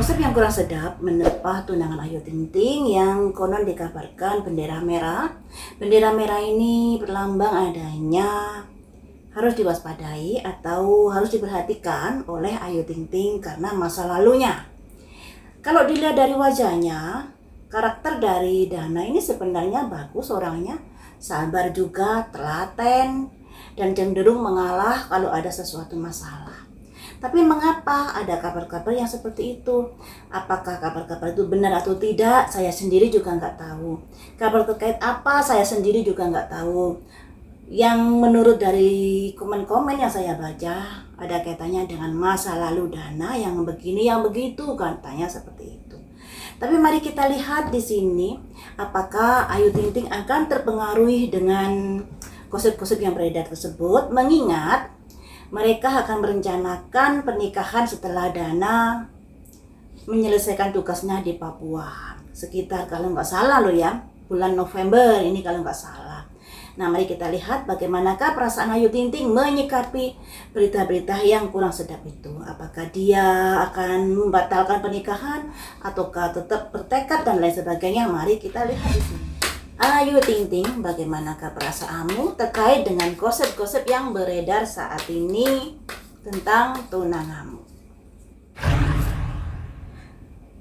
Gosip yang kurang sedap menerpa tunangan Ayu Ting Ting yang konon dikabarkan bendera merah. Bendera merah ini berlambang adanya harus diwaspadai atau harus diperhatikan oleh Ayu Ting Ting karena masa lalunya. Kalau dilihat dari wajahnya, karakter dari Dana ini sebenarnya bagus orangnya, sabar juga, telaten, dan cenderung mengalah kalau ada sesuatu masalah. Tapi mengapa ada kabar-kabar yang seperti itu? Apakah kabar-kabar itu benar atau tidak? Saya sendiri juga nggak tahu. Kabar terkait apa? Saya sendiri juga nggak tahu. Yang menurut dari komen-komen yang saya baca, ada kaitannya dengan masa lalu Dana yang begini, yang begitu, katanya seperti itu. Tapi mari kita lihat di sini, apakah Ayu Ting Ting akan terpengaruh dengan gosip-gosip yang beredar tersebut, mengingat mereka akan merencanakan pernikahan setelah Dana menyelesaikan tugasnya di Papua. Sekitar kalau nggak salah loh ya, bulan November ini kalau nggak salah. Nah mari kita lihat bagaimanakah perasaan Ayu Ting Ting menyikapi berita-berita yang kurang sedap itu. Apakah dia akan membatalkan pernikahan ataukah tetap bertekad dan lain sebagainya. Mari kita lihat di sini. Ayu Ting Ting, bagaimanakah perasaanmu terkait dengan gosip-gosip yang beredar saat ini tentang tunanganmu?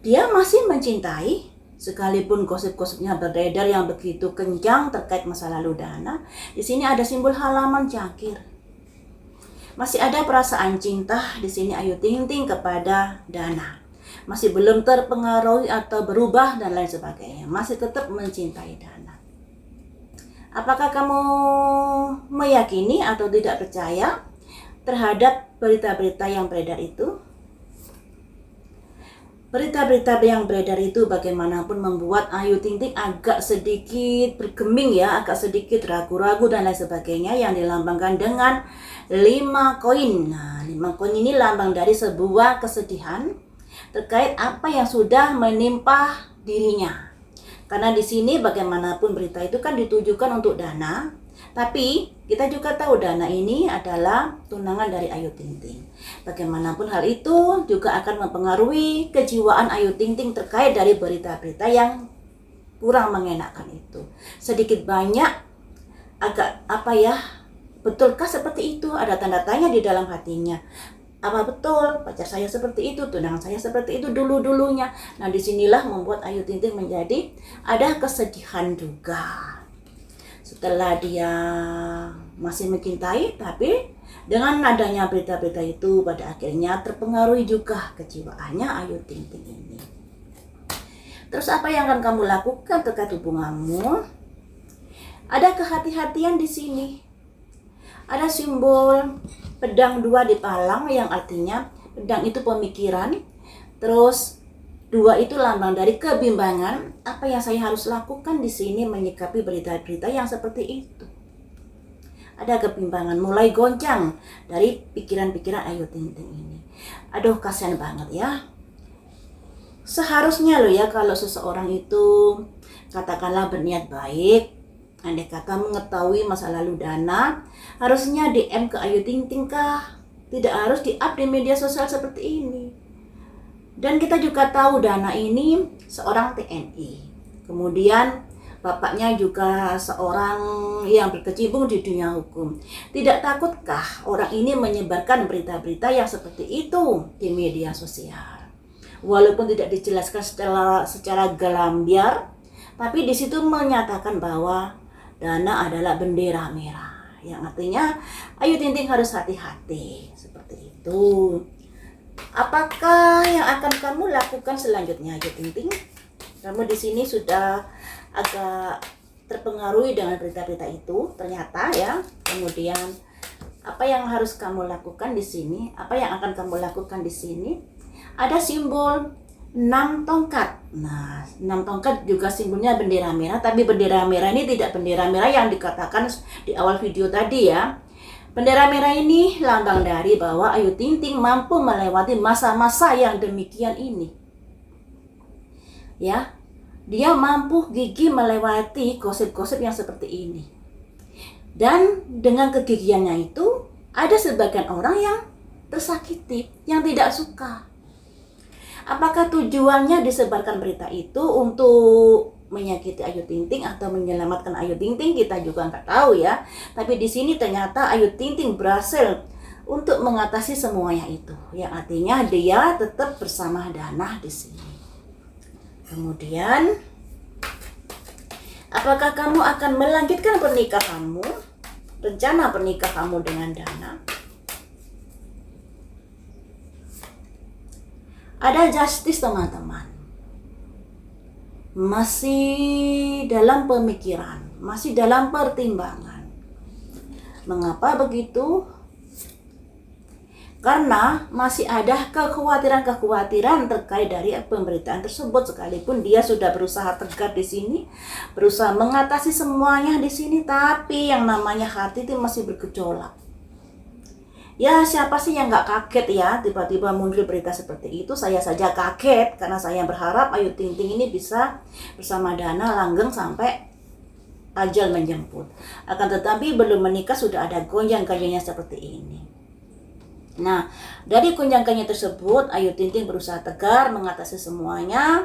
Dia masih mencintai, sekalipun gosip-gosipnya beredar yang begitu kencang terkait masa lalu Dana. Di sini ada simbol halaman cangkir. Masih ada perasaan cinta di sini Ayu Ting Ting kepada Dana. Masih belum terpengaruh atau berubah dan lain sebagainya. Masih tetap mencintai Dana. Apakah kamu meyakini atau tidak percaya terhadap berita-berita yang beredar itu? Berita-berita yang beredar itu bagaimanapun membuat Ayu Ting Ting agak sedikit bergeming ya, agak sedikit ragu-ragu dan lain sebagainya, yang dilambangkan dengan 5 koin. Nah, 5 koin ini lambang dari sebuah kesedihan terkait apa yang sudah menimpa dirinya. Karena di sini bagaimanapun berita itu kan ditujukan untuk Dana, tapi kita juga tahu Dana ini adalah tunangan dari Ayu Ting Ting. Bagaimanapun hal itu juga akan mempengaruhi kejiwaan Ayu Ting Ting terkait dari berita-berita yang kurang mengenakan itu. Sedikit banyak agak betulkah seperti itu? Ada tanda tanya di dalam hatinya. Apa betul pacar saya seperti itu, tunangan saya seperti itu dulu-dulunya? Nah disinilah membuat Ayu Ting Ting menjadi ada kesedihan juga. Setelah dia masih mencintai, tapi dengan adanya berita-berita itu pada akhirnya terpengaruhi juga kejiwaannya Ayu Ting Ting ini. Terus apa yang akan kamu lakukan terkait hubunganmu? Ada kehati-hatian di sini. Ada simbol pedang 2 di palang yang artinya pedang itu pemikiran, terus 2 itu lambang dari kebimbangan. Apa yang saya harus lakukan di sini menyikapi berita-berita yang seperti itu? Ada kebimbangan, mulai goncang dari pikiran-pikiran Ayu Ting Ting ini. Aduh kasihan banget ya. Seharusnya loh ya kalau seseorang itu katakanlah berniat baik, andai kata mengetahui masa lalu Dana, harusnya DM ke Ayu Ting Ting kah? Tidak harus di-up di media sosial seperti ini. Dan kita juga tahu Dana ini seorang TNI. Kemudian bapaknya juga seorang yang berkecimpung di dunia hukum. Tidak takutkah orang ini menyebarkan berita-berita yang seperti itu di media sosial? Walaupun tidak dijelaskan secara gelambiar, tapi di situ menyatakan bahwa Dana adalah bendera merah, yang artinya Ayu Ting Ting harus hati-hati seperti itu. Apakah yang akan kamu lakukan selanjutnya Ayu Ting Ting? Kamu di sini sudah agak terpengaruhi dengan berita-berita itu ternyata ya. Kemudian apa yang harus kamu lakukan di sini? Apa yang akan kamu lakukan di sini? Ada simbol 6 tongkat. Nah, 6 tongkat juga simbolnya bendera merah, tapi bendera merah ini tidak bendera merah yang dikatakan di awal video tadi ya. Bendera merah ini lambang dari bahwa Ayu Ting Ting mampu melewati masa-masa yang demikian ini. Ya, dia mampu gigih melewati gosip-gosip yang seperti ini. Dan dengan kegigihannya itu, ada sebagian orang yang tersakiti, yang tidak suka. Apakah tujuannya disebarkan berita itu untuk menyakiti Ayu Ting Ting atau menyelamatkan Ayu Ting Ting, kita juga nggak tahu ya. Tapi di sini ternyata Ayu Ting Ting berhasil untuk mengatasi semuanya itu. Yang artinya dia tetap bersama Dana di sini. Kemudian, apakah kamu akan melanjutkan pernikahanmu? Rencana pernikahanmu dengan Dana? Ada justice, teman-teman. Masih dalam pemikiran, masih dalam pertimbangan. Mengapa begitu? Karena masih ada kekhawatiran-kekhawatiran terkait dari pemberitaan tersebut, sekalipun dia sudah berusaha tegar di sini, berusaha mengatasi semuanya di sini, tapi yang namanya hati itu masih bergejolak. Ya, siapa sih yang nggak kaget ya tiba-tiba muncul berita seperti itu? Saya saja kaget karena saya berharap Ayu Ting Ting ini bisa bersama Dana langgeng sampai ajal menjemput. Akan tetapi belum menikah sudah ada gonjang-ganjingnya seperti ini. Nah, dari gonjang-ganjing tersebut Ayu Ting Ting berusaha tegar mengatasi semuanya.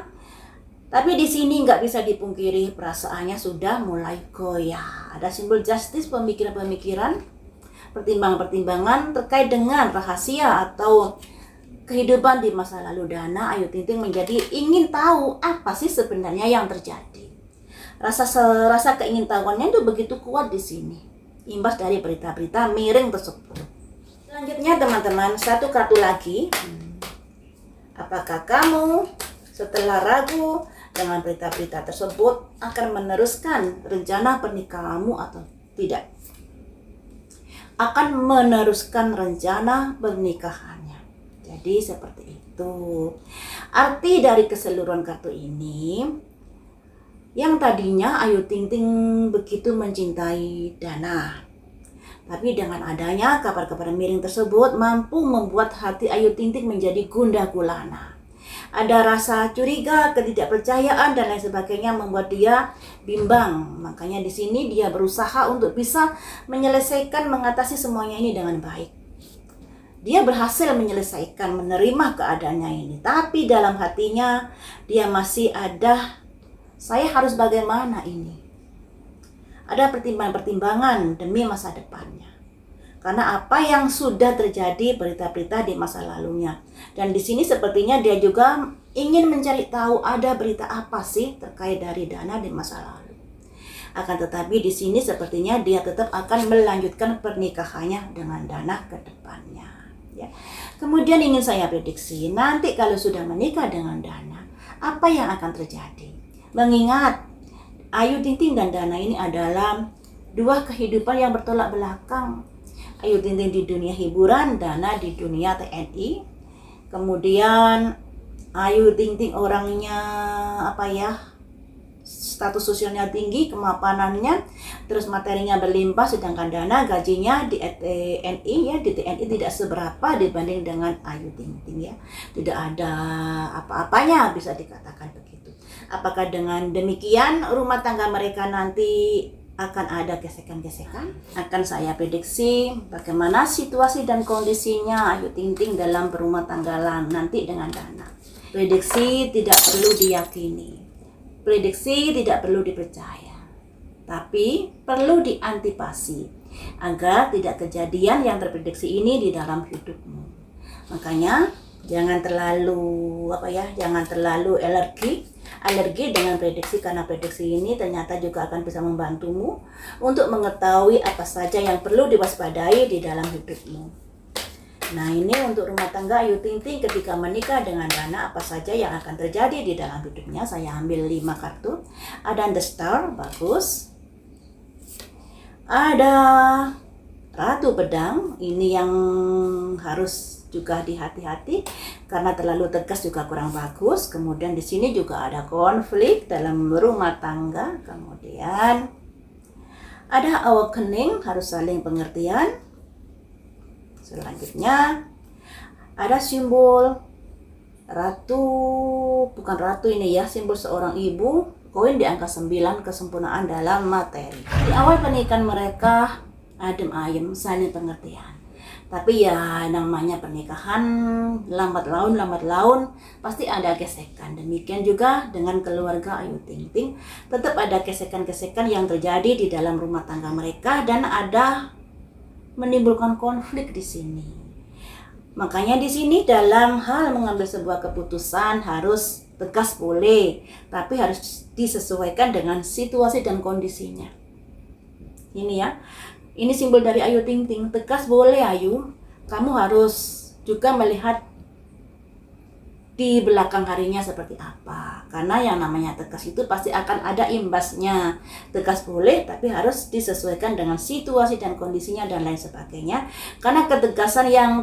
Tapi di sini nggak bisa dipungkiri perasaannya sudah mulai goyah. Ada simbol justice, pemikiran-pemikiran, pertimbangan-pertimbangan terkait dengan rahasia atau kehidupan di masa lalu Dana. Ayu Ting Ting menjadi ingin tahu apa sih sebenarnya yang terjadi. Rasa keingintahuannya itu begitu kuat di sini, imbas dari berita-berita miring tersebut. Selanjutnya teman-teman, satu kartu lagi. Apakah kamu setelah ragu dengan berita-berita tersebut akan meneruskan rencana pernikahanmu atau tidak? Akan meneruskan rencana pernikahannya. Jadi seperti itu. Arti dari keseluruhan kartu ini, yang tadinya Ayu Ting Ting begitu mencintai Dana, tapi dengan adanya kabar-kabar miring tersebut mampu membuat hati Ayu Ting Ting menjadi gundah gulana. Ada rasa curiga, ketidakpercayaan dan lain sebagainya membuat dia bimbang. Makanya di sini dia berusaha untuk bisa menyelesaikan, mengatasi semuanya ini dengan baik. Dia berhasil menyelesaikan, menerima keadaannya ini. Tapi dalam hatinya dia masih ada, saya harus bagaimana ini? Ada pertimbangan-pertimbangan demi masa depannya. Karena apa yang sudah terjadi berita-berita di masa lalunya. Dan di sini sepertinya dia juga ingin mencari tahu ada berita apa sih terkait dari Dana di masa lalu. Akan tetapi di sini sepertinya dia tetap akan melanjutkan pernikahannya dengan Dana ke depannya. Ya. Kemudian ingin saya prediksi nanti kalau sudah menikah dengan Dana, apa yang akan terjadi? Mengingat Ayu Ting Ting dan Dana ini adalah dua kehidupan yang bertolak belakang. Ayu Ting Ting di dunia hiburan, Dana di dunia TNI. Kemudian Ayu Ting Ting orangnya status sosialnya tinggi, kemapanannya, terus materinya berlimpah, sedangkan Dana gajinya di TNI tidak seberapa dibanding dengan Ayu Ting Ting ya. Tidak ada apa-apanya, bisa dikatakan begitu. Apakah dengan demikian rumah tangga mereka nanti akan ada gesekan-gesekan? Akan saya prediksi bagaimana situasi dan kondisinya Ayu Ting Ting dalam berumah tangga nanti dengan Dana. Prediksi tidak perlu diyakini, prediksi tidak perlu dipercaya, tapi perlu diantisipasi agar tidak kejadian yang terprediksi ini di dalam hidupmu. Makanya jangan terlalu alergi dengan prediksi, karena prediksi ini ternyata juga akan bisa membantumu untuk mengetahui apa saja yang perlu diwaspadai di dalam hidupmu. Nah, ini untuk rumah tangga Ayu Ting Ting ketika menikah dengan Dana, apa saja yang akan terjadi di dalam hidupnya. Saya ambil 5 kartu. Ada The Star, bagus. Ada Ratu Pedang, ini yang harus juga dihati-hati karena terlalu tegas juga kurang bagus. Kemudian di sini juga ada konflik dalam rumah tangga. Kemudian ada awakening, harus saling pengertian. Selanjutnya ada simbol ratu, bukan ratu ini ya, simbol seorang ibu, koin di angka 9, kesempurnaan dalam materi. Di awal pernikahan mereka adem ayem, saling pengertian. Tapi ya namanya pernikahan, lambat laun pasti ada gesekan. Demikian juga dengan keluarga Ayu Ting Ting, tetap ada gesekan-gesekan yang terjadi di dalam rumah tangga mereka dan ada menimbulkan konflik di sini. Makanya di sini dalam hal mengambil sebuah keputusan harus tegas boleh, tapi harus disesuaikan dengan situasi dan kondisinya. Ini ya. Ini simbol dari Ayu Ting Ting. Tegas boleh Ayu. Kamu harus juga melihat di belakang harinya seperti apa. Karena yang namanya tegas itu pasti akan ada imbasnya. Tegas boleh, tapi harus disesuaikan dengan situasi dan kondisinya dan lain sebagainya. Karena ketegasan yang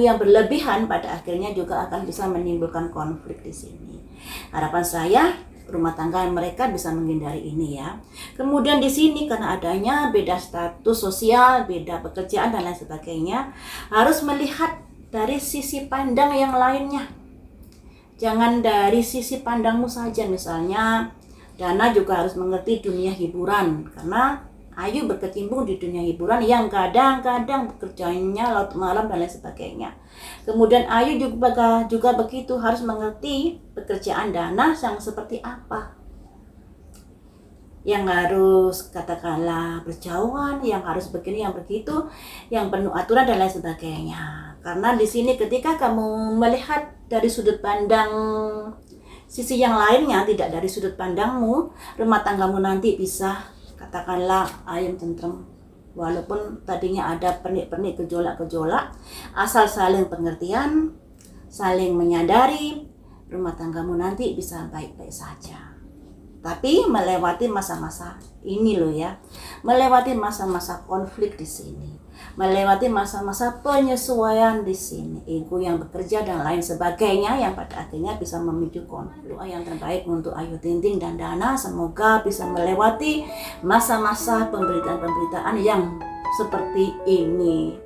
yang berlebihan pada akhirnya juga akan bisa menimbulkan konflik di sini. Harapan saya rumah tangga mereka bisa menghindari ini ya. Kemudian di sini karena adanya beda status sosial, beda pekerjaan dan lain sebagainya, harus melihat dari sisi pandang yang lainnya. Jangan dari sisi pandangmu saja. Misalnya Dana juga harus mengerti dunia hiburan, karena Ayu berkecimpung di dunia hiburan yang kadang-kadang bekerjanya laut malam dan lain sebagainya. Kemudian Ayu juga begitu, harus mengerti pekerjaan Dana yang seperti apa. Yang harus katakanlah berjauhan, yang harus begini, yang begitu, yang penuh aturan dan lain sebagainya. Karena di sini ketika kamu melihat dari sudut pandang sisi yang lainnya, tidak dari sudut pandangmu, rumah tanggamu nanti bisa katakanlah ayam tentrem. Walaupun tadinya ada pernik-pernik, gejolak-gejolak, asal saling pengertian, saling menyadari, rumah tanggamu nanti bisa baik-baik saja. Tapi melewati masa-masa ini loh ya, melewati masa-masa konflik di sini, melewati masa-masa penyesuaian di sini, ego yang bekerja dan lain sebagainya yang pada akhirnya bisa memicu konflik. Doa yang terbaik untuk Ayu Ting Ting dan Dana, semoga bisa melewati masa-masa pemberitaan-pemberitaan yang seperti ini.